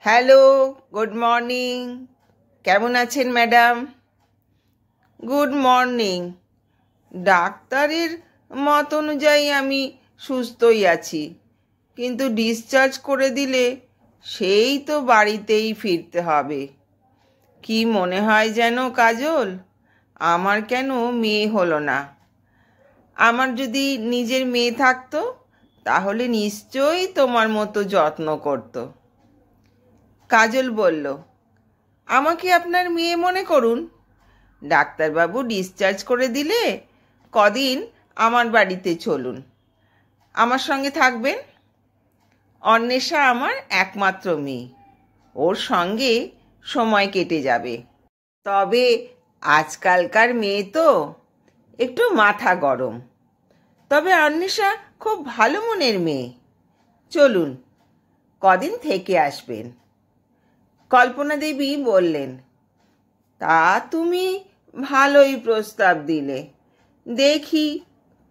Hello, good morning. কেমন আছেন madam? Good morning. ডাক্তারের মত অনুযায়ী আমি সুস্থই আছি, কিন্তু ডিসচার্জ করে দিলে সেই তো বাড়িতেই ফিরতে হবে। কি মনে হয় যেন কাজল, আমার কেন মেয়ে হলো না? আমার যদি নিজের মেয়ে থাকতো তাহলে নিশ্চয়ই তোমার মতো যত্ন করতো। কাজল বলল, আমাকে আপনার মেয়ে মনে করুন। ডাক্তারবাবু ডিসচার্জ করে দিলে কদিন আমার বাড়িতে চলুন, আমার সঙ্গে থাকবেন। অন্বেষা আমার একমাত্র মেয়ে, ওর সঙ্গে সময় কেটে যাবে। তবে আজকালকার মেয়ে তো একটু মাথা গরম, তবে অন্বেষা খুব ভালো মনের মেয়ে। চলুন, কদিন থেকে আসবেন। কল্পনা দেবী বললেন, তা তুমি ভালোই প্রস্তাব দিলে, দেখি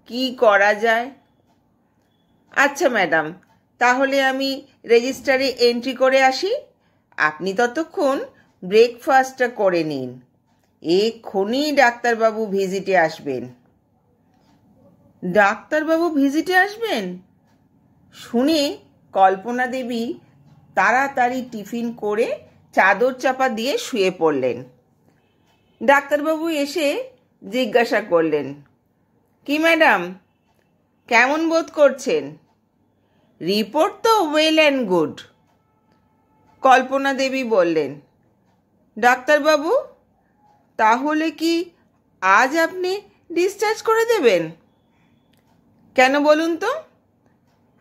কি করা যায়। আচ্ছা ম্যাডাম, তাহলে আমি রেজিস্টারে এন্ট্রি করে আসি। আপনি ততক্ষণ ব্রেকফাস্টটা করে নিন, এক্ষুনি ডাক্তারবাবু ভিজিটে আসবেন। ডাক্তারবাবু ভিজিটে আসবেন শুনে কল্পনা দেবী তাড়াতাড়ি টিফিন করে চাদর চাপা দিয়ে শুয়ে পড়লেন। ডাক্তারবাবু এসে জিজ্ঞাসা করলেন, কি ম্যাডাম, কেমন বোধ করছেন? রিপোর্ট তো ওয়েল অ্যান্ড গুড। কল্পনা দেবী বললেন, ডাক্তারবাবু তাহলে কি আজ আপনি ডিসচার্জ করে দেবেন? কেন বলুন তো,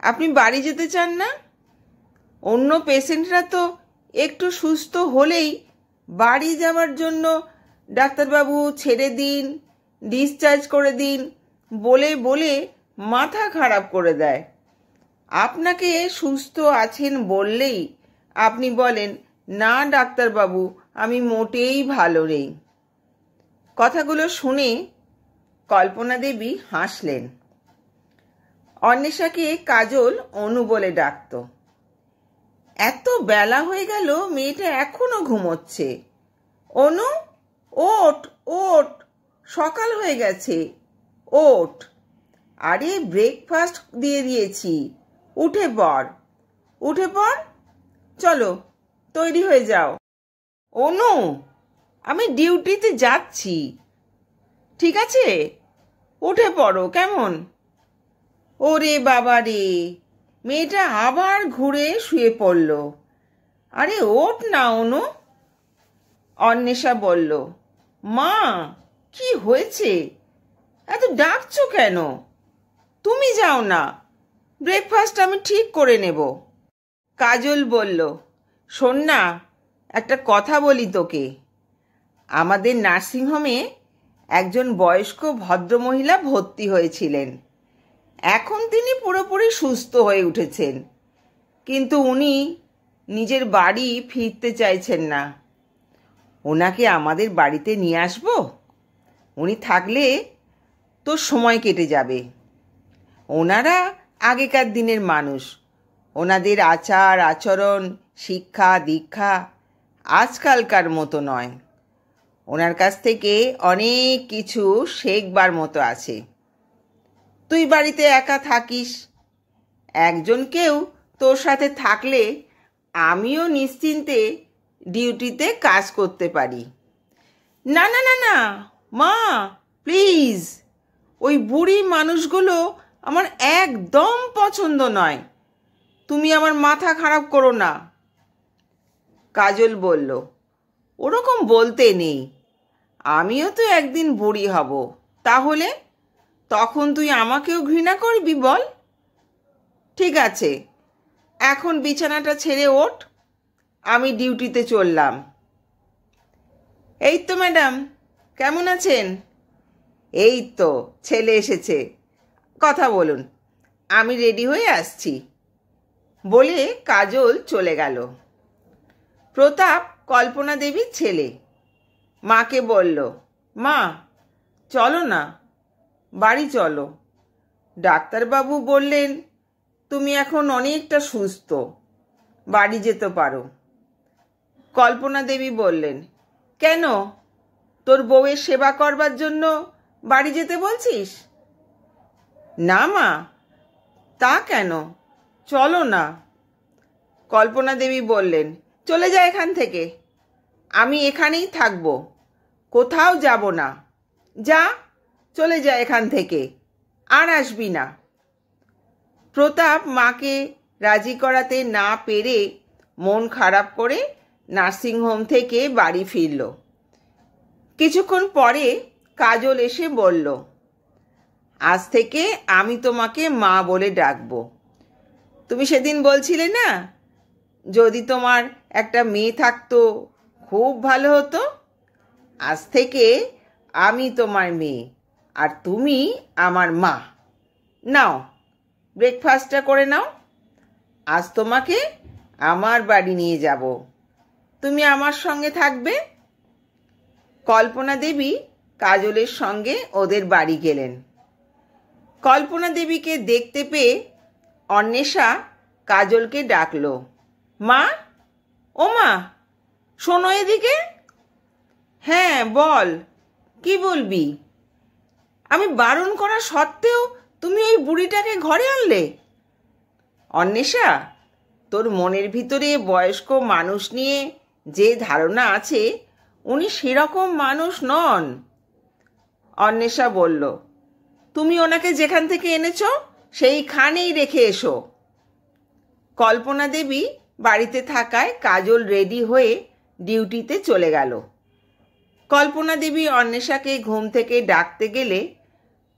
আপনি বাড়ি যেতে চান না? অন্য পেশেন্টরা তো একটু সুস্থ হলেই বাড়ি যাওয়ার জন্য ডাক্তারবাবু ছেড়ে দিন, ডিসচার্জ করে দিন বলে বলে মাথা খারাপ করে দেয়। আপনাকে সুস্থ আছেন বললেই আপনি বলেন, না ডাক্তারবাবু আমি মোটেই ভালো নেই। কথাগুলো শুনে কল্পনা দেবী হাসলেন। অন্বেষাকে কাজল অনু বলে ডাকত। এত বেলা হয়ে গেল, মেয়েটা এখনো ঘুমোচ্ছে। অনু, ওঠ ওঠ, সকাল হয়ে গেছে, ওঠ। আরে ব্রেকফাস্ট দিয়ে দিয়েছি, উঠে পড়, উঠে পড়, চলো তৈরি হয়ে যাও। অনু, আমি ডিউটিতে যাচ্ছি, ঠিক আছে? উঠে পড়ো কেমন? ওরে বাবা রে, মেয়েটা আবার ঘুরে শুয়ে পড়ল। আরে ওঠ না অনু। অন্বেষা বলল, মা কি হয়েছে, এত ডাকছো কেন? তুমি যাও না, ব্রেকফাস্ট আমি ঠিক করে নেব। কাজল বলল, শোন না, একটা কথা বলি তোকে। আমাদের নার্সিংহোমে একজন বয়স্ক ভদ্রমহিলা ভর্তি হয়েছিলেন। এখন তিনি পুরোপুরি সুস্থ হয়ে উঠেছেন, কিন্তু উনি নিজের বাড়ি ফিরতে চাইছেন না। ওনাকে আমাদের বাড়িতে নিয়ে আসবো? উনি থাকলে তোর সময় কেটে যাবে। ওনারা আগেকার দিনের মানুষ, ওনাদের আচার আচরণ শিক্ষা দীক্ষা আজকালকার মতো নয়। ওনার কাছ থেকে অনেক কিছু শেখবার মতো আছে। তুই বাড়িতে একা থাকিস, একজন কেউ তোর সাথে থাকলে আমিও নিশ্চিন্তে ডিউটিতে কাজ করতে পারি। না না না না মা, প্লিজ, ওই বুড়ি মানুষগুলো আমার একদম পছন্দ নয়, তুমি আমার মাথা খারাপ করো না। কাজল বলল, ওরকম বলতে নেই, আমিও তো একদিন বুড়ি হব, তাহলে তখন তুই আমাকেও ঘৃণা করবি বল? ঠিক আছে, এখন বিছানাটা ছেড়ে ওঠ, আমি ডিউটিতে চললাম। এই তো ম্যাডাম, কেমন আছেন? এই তো ছেলে এসেছে, কথা বলুন, আমি রেডি হয়ে আসছি বলে কাজল চলে গেল। প্রতাপ কল্পনা দেবীর ছেলে, মাকে বলল, মা চলো না, বাড়ি চলো। ডাক্তারবাবু বললেন তুমি এখন অনেকটা সুস্থ, বাড়ি যেতে পারো। কল্পনা দেবী বললেন, কেন, তোর বউয়ের সেবা করবার জন্য বাড়ি যেতে বলছিস? না মা, তা কেন, চলো না। কল্পনা দেবী বললেন, চলে যা এখান থেকে, আমি এখানেই থাকবো, কোথাও যাব না। যা, চলে যা এখান থেকে, আর আসবি না। প্রতাপ মাকে রাজি করাতে না পেরে মন খারাপ করে নার্সিংহোম থেকে বাড়ি ফিরল। কিছুক্ষণ পরে কাজল এসে বলল, আজ থেকে আমি তোমাকে মা বলে ডাকবো। তুমি সেদিন বলছিলে না, যদি তোমার একটা মেয়ে থাকতো খুব ভালো হতো। আজ থেকে আমি তোমার মেয়ে আর তুমি আমার মা। নাও, ব্রেকফাস্টটা করে নাও, আজ তোমাকে আমার বাড়ি নিয়ে যাব, তুমি আমার সঙ্গে থাকবে। কল্পনা দেবী কাজলের সঙ্গে ওদের বাড়ি গেলেন। কল্পনা দেবীকে দেখতে পেয়ে অন্বেষা কাজলকে ডাকলো, মা, ও মা, শোনো এদিকে। হ্যাঁ বল, কি বলবি? আমি বারণ করা সত্ত্বেও তুমি ওই বুড়িটাকে ঘরে আনলে। অন্বেষা, তোর মনের ভিতরে বয়স্ক মানুষ নিয়ে যে ধারণা আছে উনি সেরকম মানুষ নন। অন্বেষা বলল, তুমি ওনাকে যেখান থেকে এনেছ সেইখানেই রেখে এসো। কল্পনা দেবী বাড়িতে থাকায় কাজল রেডি হয়ে ডিউটিতে চলে গেল। কল্পনা দেবী অন্বেষাকে ঘুম থেকে ডাকতে গেলে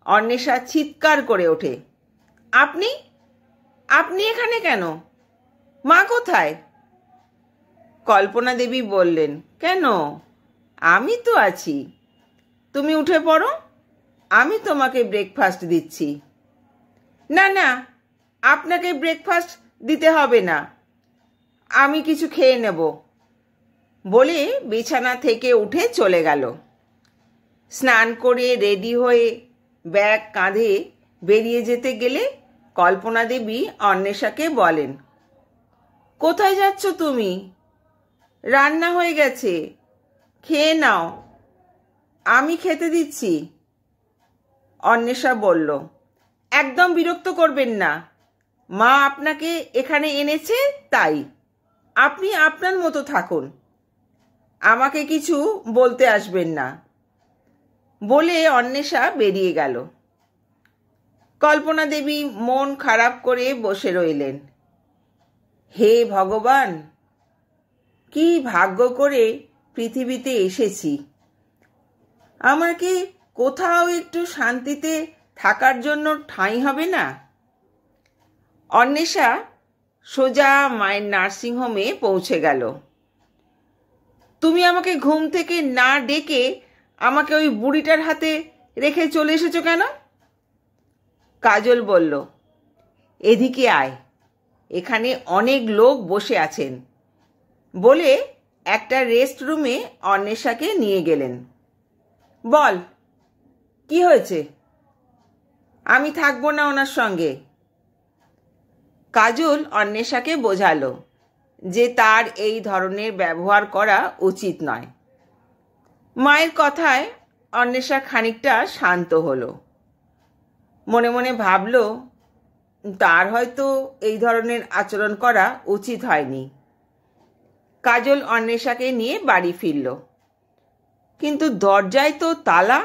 অন্বেষা চিৎকার করে ওঠে, আপনি আপনি এখানে কেন? মা কোথায়? কল্পনা দেবী বললেন, কেন, আমি তো আছি, তুমি উঠে পড়ো, আমি তোমাকে ব্রেকফাস্ট দিচ্ছি। না না, আপনাকে ব্রেকফাস্ট দিতে হবে না, আমি কিছু খেয়ে নেব বলে বিছানা থেকে উঠে চলে গেল। স্নান করে রেডি হয়ে ব্যাগ কাঁধে বেরিয়ে যেতে গেলে কল্পনা দেবী অন্বেষাকে বলেন, কোথায় যাচ্ছ তুমি? রান্না হয়ে গেছে, খেয়ে নাও, আমি খেতে দিচ্ছি। অন্বেষা বলল, একদম বিরক্ত করবেন না, মা আপনাকে এখানে এনেছে তাই, আপনি আপনার মতো থাকুন, আমাকে কিছু বলতে আসবেন না বলে অন্বেষা বেরিয়ে গেল। কল্পনা দেবী মন খারাপ করে বসে রইলেন। হে ভগবান, কি ভাগ্য করে পৃথিবীতে এসেছি, আমার কি কোথাও একটু শান্তিতে থাকার জন্য ঠাঁই হবে না? অন্বেষা সোজা মায়ের নার্সিংহোমে পৌঁছে গেল। তুমি আমাকে ঘুম থেকে না ডেকে আমাকে ওই বুড়িটার হাতে রেখে চলে এসেছো কেন? কাজল বলল, এদিকে আয়, এখানে অনেক লোক বসে আছেন বলে একটা রেস্ট রুমে অন্বেষাকে নিয়ে গেলেন। বল, কি হয়েছে? আমি থাকবো না ওনার সঙ্গে। কাজল অন্বেষাকে বোঝালো যে তার এই ধরনের ব্যবহার করা উচিত নয়। মায়ের কথায় অন্বেষা খানিকটা শান্ত হলো। মনে মনে ভাবল, তার হয়তো এই ধরনের আচরণ করা উচিত হয়নি। কাজল অন্বেষাকে নিয়ে বাড়ি ফিরল, কিন্তু দরজায় তো তালা।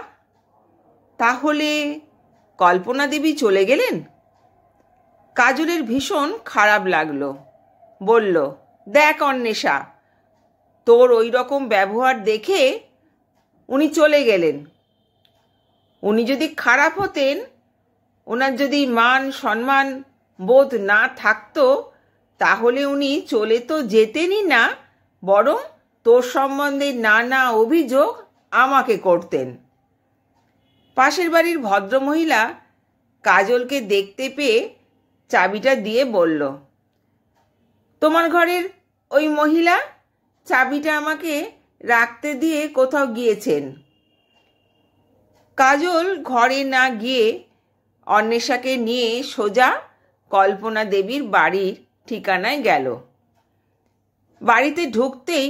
তাহলে কল্পনা দেবী চলে গেলেন? কাজলের ভীষণ খারাপ লাগলো। বলল, দেখ অন্বেষা, তোর ওই রকম ব্যবহার দেখে উনি চলে গেলেন। উনি যদি খারাপ হতেন, ওনার যদি মান সম্মান বোধ না থাকতো, তাহলে উনি চলে তো যেতেনই না, বরং তোর সম্বন্ধে নানা অভিযোগ আমাকে করতেন। পাশের বাড়ির ভদ্রমহিলা কাজলকে দেখতে পেয়ে চাবিটা দিয়ে বলল, তোমার ঘরের ওই মহিলা চাবিটা আমাকে রাখতে দিয়ে কোথাও গিয়েছেন। কাজল ঘরে না গিয়ে অন্বেষাকে নিয়ে সোজা কল্পনা দেবীর বাড়ির ঠিকানায় গেল। বাড়িতে ঢুকতেই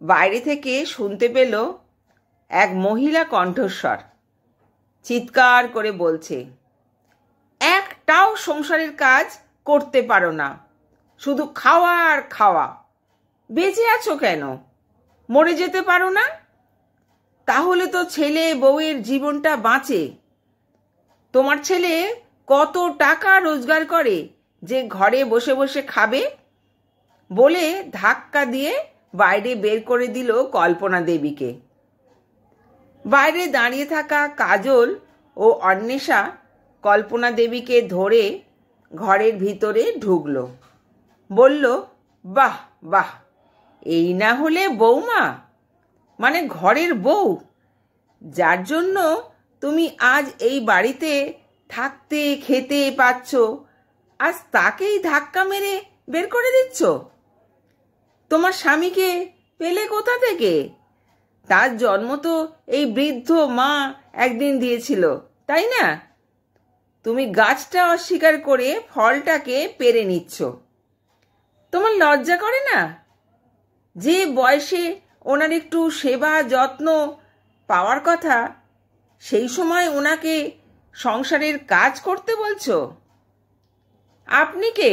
বাইরে থেকে শুনতে পেল এক মহিলা কণ্ঠস্বর চিৎকার করে বলছে, একটাও সংসারের কাজ করতে পারো না, শুধু খাওয়া আর খাওয়া। বেঁচে আছো কেন? মরে যেতে পারো না? তাহলে তো ছেলে বউয়ের জীবনটা বাঁচে। তোমার ছেলে কত টাকা রোজগার করে যে ঘরে বসে বসে খাবে? বলে ধাক্কা দিয়ে বাইরে বের করে দিল কল্পনা দেবীকে। বাইরে দাঁড়িয়ে থাকা কাজল ও অন্বেষা কল্পনা দেবীকে ধরে ঘরের ভিতরে ঢুকল। বলল, বাহ বাহ, এই না হলে বৌমা, মানে ঘরের বউ, যার জন্য তুমি আজ এই বাড়িতে থাকতে খেতে পাচ্ছ, আজ তাকেই ধাক্কা মেরে বের করে দিচ্ছ? তোমার স্বামীকে পেলে কোথা থেকে? তার জন্ম তো এই বৃদ্ধ মা একদিন দিয়েছিল, তাই না? তুমি গাছটা অস্বীকার করে ফলটাকে পেরে নিচ্ছ। তোমার লজ্জা করে না? যে বয়সে ওনার একটু সেবা যত্ন পাওয়ার কথা, সেই সময় ওনাকে সংসারের কাজ করতে বলছো? আপনি কে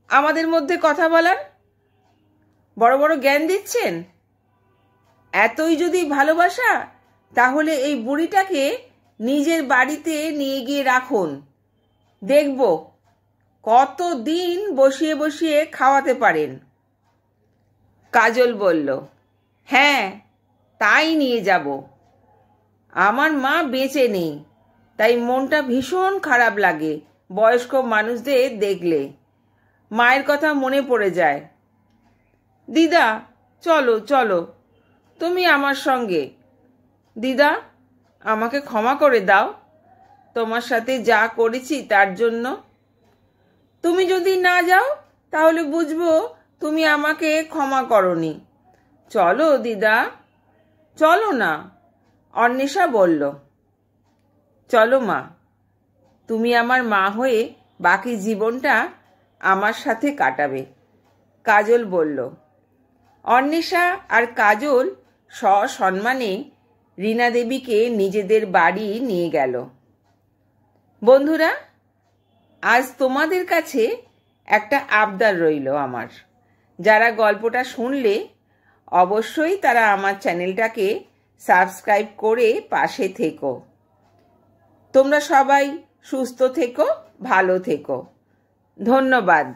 আমাদের মধ্যে কথা বলার? বড় বড় জ্ঞান দিচ্ছেন? এতই যদি ভালোবাসা, তাহলে এই বুড়িটাকে নিজের বাড়িতে নিয়ে গিয়ে রাখুন। দেখব কতদিন বসিয়ে বসিয়ে খাওয়াতে পারেন। কাজল বলল, হ্যাঁ, তাই নিয়ে যাব। আমার মা বেঁচে নেই, তাই মনটা ভীষণ খারাপ লাগে বয়স্ক মানুষদের দেখলে। মায়ের কথা মনে পড়ে যায়। দিদা, চলো চলো তুমি আমার সঙ্গে। দিদা, আমাকে ক্ষমা করে দাও তোমার সাথে যা করেছি তার জন্য। তুমি যদি না যাও তাহলে বুঝবো তুমি আমাকে ক্ষমা করনি। চলো দিদা, চলো না। অন্বেষা বলল, চলো মা, তুমি আমার মা হয়ে বাকি জীবনটা আমার সাথে কাটাবে। কাজল বলল। অন্বেষা আর কাজল সসম্মানে রীনা দেবীকে নিজেদের বাড়ি নিয়ে গেল। বন্ধুরা, আজ তোমাদের কাছে একটা আবদার রইল আমার। যারা গল্পটা শুনলে অবশ্যই তারা আমার চ্যানেলটাকে সাবস্ক্রাইব করে পাশে থেকো। তোমরা সবাই সুস্থ থেকো, ভালো থেকো। ধন্যবাদ।